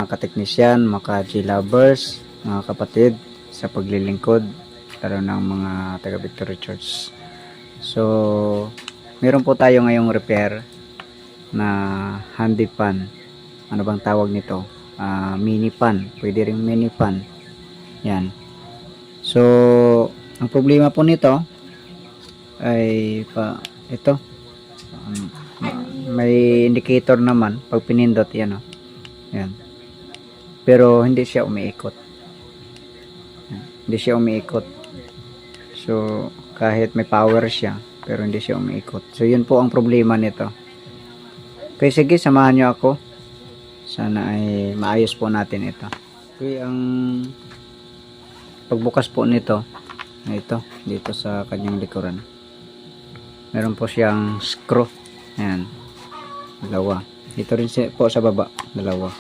mga kateknisyan, mga ka-G-lovers, mga kapatid sa paglilingkod lalo ng mga taga Victory Church. So, meron po tayo ngayong repair na handy pan. Ano bang tawag nito? Mini pan. Pwede ring mini pan. Yan. So, ang problema po nito ay ito. May indicator naman pag pinindot yan, yan. Pero hindi siya umiikot. Hindi siya umiikot. So, kahit may power siya, pero hindi siya umiikot. So, yun po ang problema nito. Okay, sige, samahan nyo ako. Sana ay maayos po natin ito. Okay, ang pagbukas po nito, ito, dito sa kanyang likuran. Meron po siyang screw. Ayan. Dalawa. Dito rin po sa baba. Dalawa.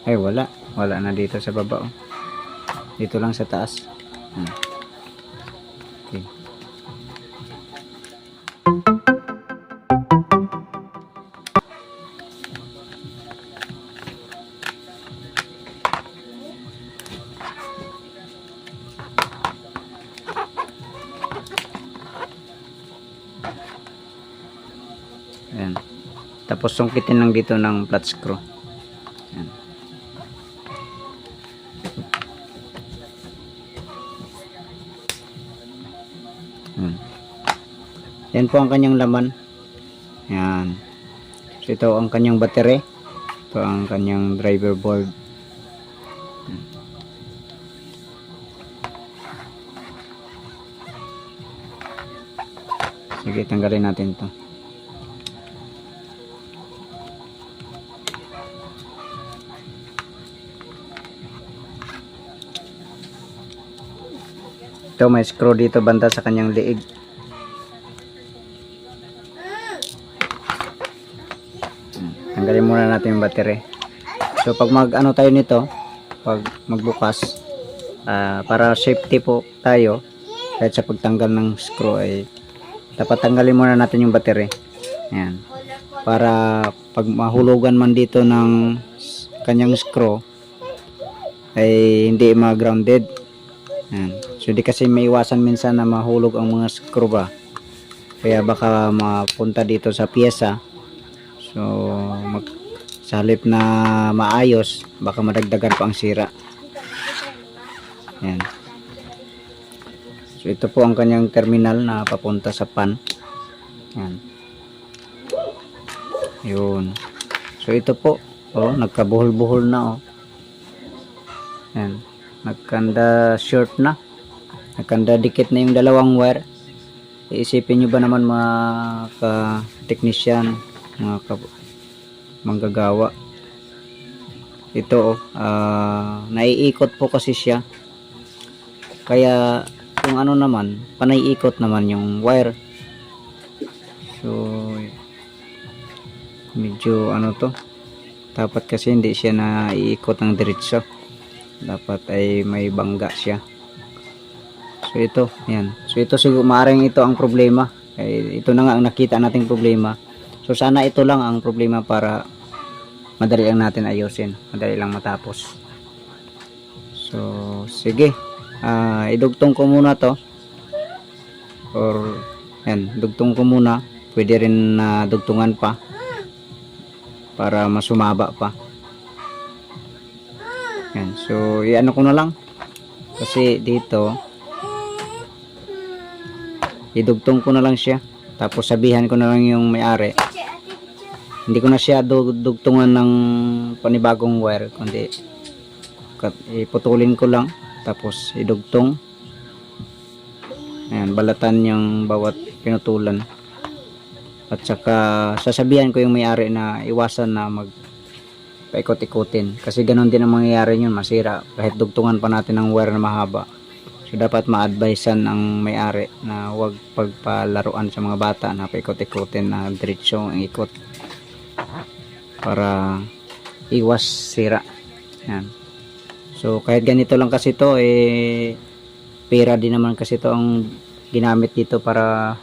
Ay, wala. Wala na dito sa baba. Dito lang sa taas. Okay. Ayan. Tapos sungkitin lang dito ng flat screw. Ayan. Ayan. Yan po ang kanyang laman. Ayan. So ito ang kanyang battery. Ito ang kanyang driver board. Ayan. Sige, tanggalin natin ito. Ito, may screw dito banda sa kanyang liig. Tanggalin muna natin yung battery. So pag mag-ano tayo nito, pag magbukas, para safety po tayo, kahit sa pagtanggal ng screw ay dapat tanggalin muna natin yung battery. Ayan. Para pag mahulugan man dito ng kanyang screw ay hindi ma-grounded. Ayan. So di kasi maiwasan minsan na mahulog ang mga screw ba. Kaya baka mapunta dito sa pyesa. So sa halip na maayos, baka madagdagan pa ang sira. Ayan. So ito po ang kanyang terminal na papunta sa pan. Ayan. Yun. So ito po, nagkabuhol-buhol na. Ayan. Nagkanda short na. Nagkanda dikit na yung dalawang wire. Iisipin nyo ba naman mga ka-technician, mga manggagawa. Ito naiikot po kasi siya. Kaya kung ano naman, panay-ikot naman yung wire. So medyo to. Dapat kasi hindi siya naiikot ng diretso. Dapat ay may bangga siya. So ito, yan. So ito siguro maaaring ito ang problema. Ito na nga ang nakita nating problema. So sana ito lang ang problema para madali lang natin ayusin. Madali lang matapos. So sige. Idugtong ko muna to. Or yan, dugtong ko muna. Pwede rin na dugtungan pa para masumaba pa. Yan. So iano ko na lang. Kasi dito idugtong ko na lang siya, tapos sabihan ko na lang yung may-ari. Hindi ko na siya dugtungan ng panibagong wire, kundi iputulin ko lang, tapos idugtong. Ayan, balatan yung bawat pinutulan. At saka sasabihan ko yung may-ari na iwasan na paikot-ikutin, kasi ganun din ang mangyayari yun, masira kahit dugtungan pa natin ng wire na mahaba. So dapat ma-advisean ang may-ari na huwag pagpalaruan sa mga bata na paikot-ikutin na diretso ang ikot para iwas sira. Yan. So kahit ganito lang kasi to, pera din naman kasi to ang ginamit dito para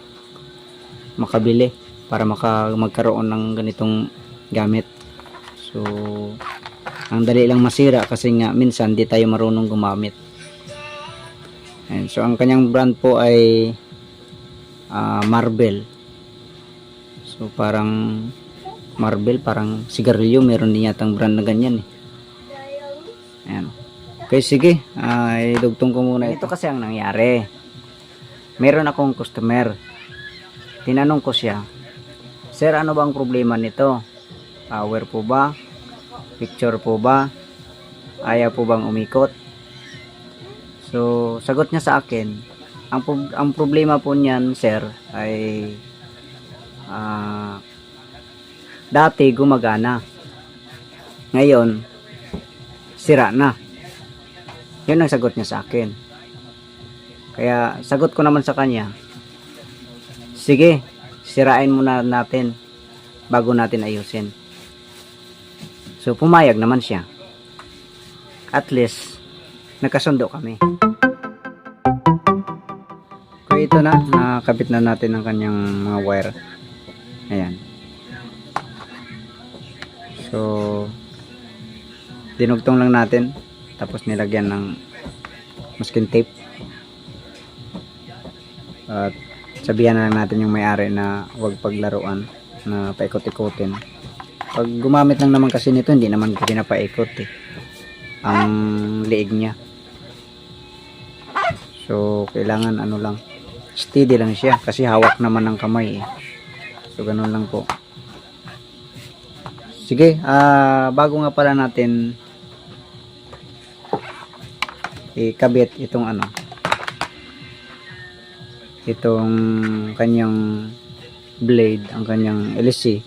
makabili para magkaroon ng ganitong gamit. So ang dali lang masira kasi nga minsan di tayo marunong gumamit. And so ang kanyang brand po ay Marvel. So parang Marvel, parang sigarilyo, meron din yatang brand na ganyan eh. Ayan. Okay, sige, idugtong ko muna ito. Kasi ang nangyari, meron akong customer, tinanong ko siya, sir, ano bang problema nito? Power po ba? Picture po ba? Ayaw po bang umikot? So sagot niya sa akin, ang problema po niyan, sir, ay dati gumagana, ngayon sira na. Yun ang sagot niya sa akin. Kaya sagot ko naman sa kanya, sige, sirain muna natin bago natin ayusin. So pumayag naman siya. At least nagkasundo kami. So ito na, nakakabit na natin ang kanyang mga wire. Ayan. So dinugtong lang natin, tapos nilagyan ng masking tape. At sabihan na lang natin yung may-ari na huwag paglaruan, na paikot-ikotin. Pag gumamit lang naman kasi nito, hindi naman ko pinapaikot eh, ang liig niya. So kailangan ano lang, steady lang siya kasi hawak naman ng kamay eh. So ganun lang po. Sige, bago nga pala natin ikabit itong itong kanyang blade, ang kanyang LC.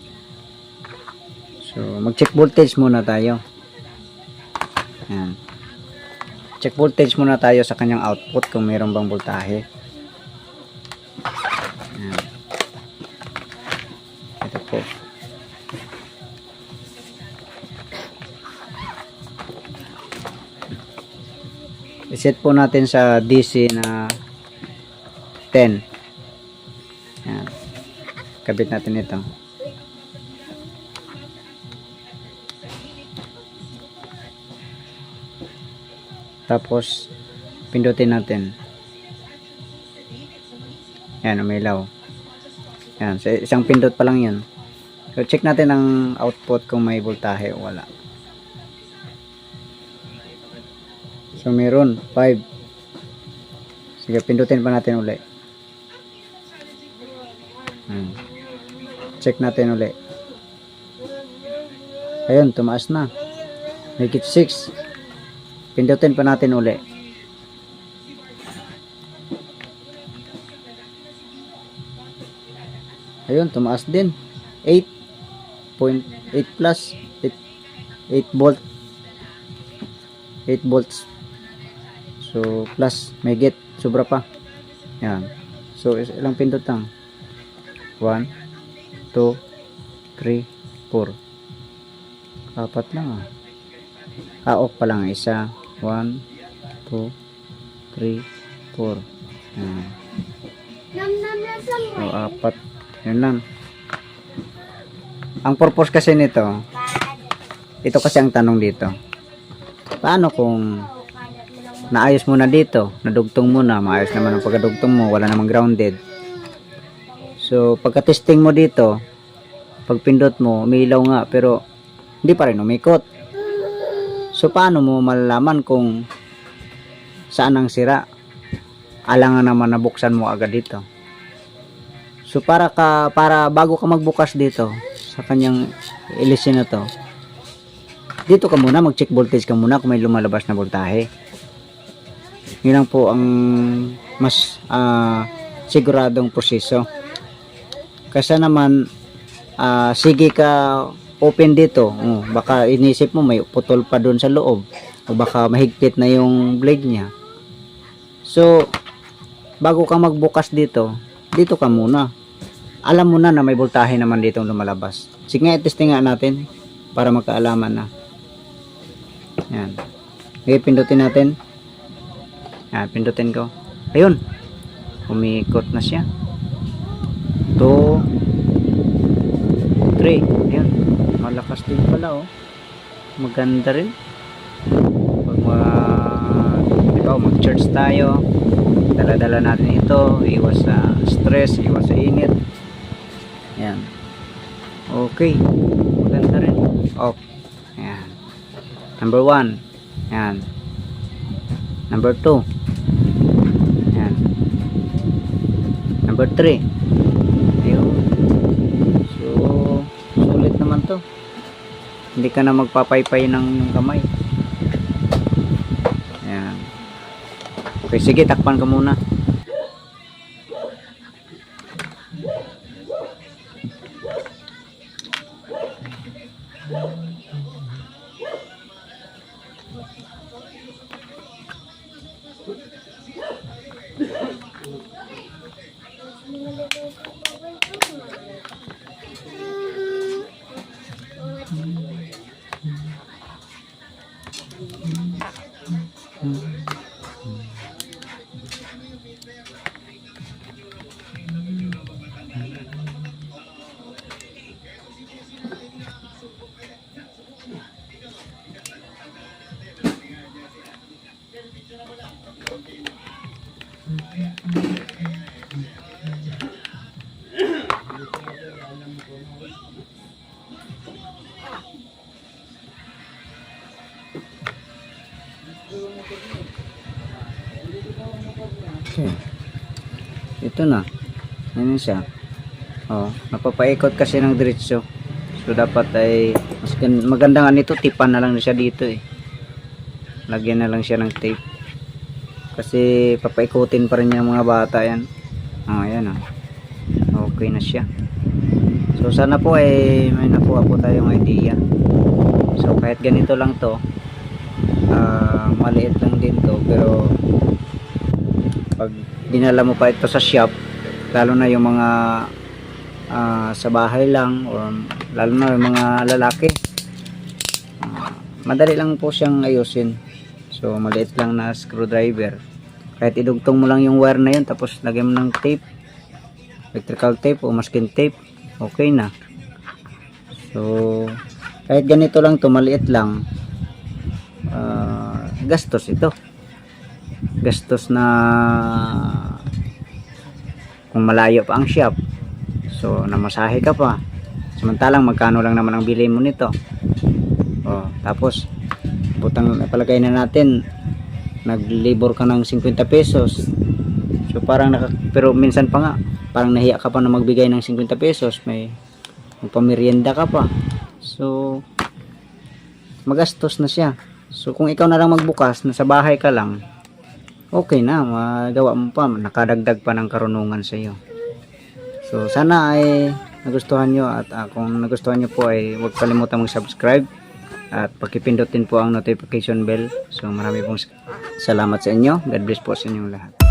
So mag check voltage muna tayo. Ayan. Check voltage muna tayo sa kanyang output kung mayroon bang voltahe. Ayan. Ito po. I-set po natin sa DC na 10. Ayan. Kabit natin ito. Tapos pindutin natin. Ayan, umilaw. Ayan, so isang pindot pa lang yun. So check natin ang output kung may voltahe o wala. So meron 5. Sige, pindutin pa natin uli. Check natin uli. Ayun, tumaas na. Make it 6. Pindutin pa natin uli. Ayun, tumaas din. 8.8 plus 8 volt. 8 volts. So plus, may get, sobra pa. Yan. So ilang pindot lang? 1 2 3 4. Apat lang off pa lang isa. 1 2 3 4. Yan. So apat. Yun lang. Ang purpose kasi nito, ito kasi ang tanong dito, paano kung naayos mo na dito, nadugtong mo na, maayos naman ang pagkadugtong mo, wala namang grounded. So pagka-testing mo dito, pagpindot mo, umiilaw nga pero hindi pa rin umikot. So paano mo malalaman kung saan ang sira? Alangan naman nabuksan mo agad dito. So para bago ka magbukas dito sa kanyang LC na to, dito ka muna, mag-check voltage ka muna kung may lumalabas na voltahe. Yun lang po ang mas siguradong proseso. Kasi naman sige ka open dito, baka inisip mo may putol pa doon sa loob o baka mahigpit na yung blade niya. So bago ka magbukas dito, dito ka muna, alam mo na may voltahe naman dito lumalabas. Sige nga, i-testing nga natin para magkaalaman na. Yan. Okay, pindutin natin. Yan, pindutin ko. Ayun, umikot na siya. 2, 3. Ayan. Malakas din pala oh. Maganda rin. Pag mag-charge tayo, dala-dala natin ito, iwas sa stress, iwas sa init. Ayan. Okay. Maganda rin. Off. Ayan. Number 1. Ayan. Number 2. Ayan. Number 3. Ayun. So, sulit naman to. Hindi ka na magpapaypay ng kamay. Ayan. Okay, sige, takpan ka muna. Okay. Ito na. Ano siya? Oh, napapaikot kasi ng diretso. So dapat ay mas maganda nga nito, tipan na lang siya dito eh. Lagyan na lang siya ng tape. Kasi papaikutin pa rin yung mga bata yan. Oh, ayan oh. Okay na siya. So sana po ay may nakuha po tayong idea. So kahit ganito lang to, maliit lang din to, pero pag dinala mo pa ito sa shop, lalo na yung mga sa bahay lang, or lalo na yung mga lalaki, madali lang po siyang ayusin. So maliit lang na screwdriver, kahit idugtong mo lang yung wire na yun, tapos lagyan mo ng tape, electrical tape o masking tape, okay na. So kahit ganito lang to, maliit lang, gastos ito, gastos na kung malayo pa ang shop, so namasahe ka pa, samantalang magkano lang naman ang bili mo nito. Oh, tapos butang palagay na natin naglibor ka ng 50 pesos, so parang pero minsan pa nga parang nahiya ka pa na magbigay ng 50 pesos, may pamerienda ka pa, so magastos na siya. So kung ikaw na lang magbukas, nasa bahay ka lang, okay na, magawa mo pa, nakadagdag pa ng karunungan sa iyo. So sana ay nagustuhan nyo, at kung nagustuhan nyo po ay huwag kalimutan mag-subscribe at pakipindutin po ang notification bell. So marami pong salamat sa inyo. God bless po sa inyong lahat.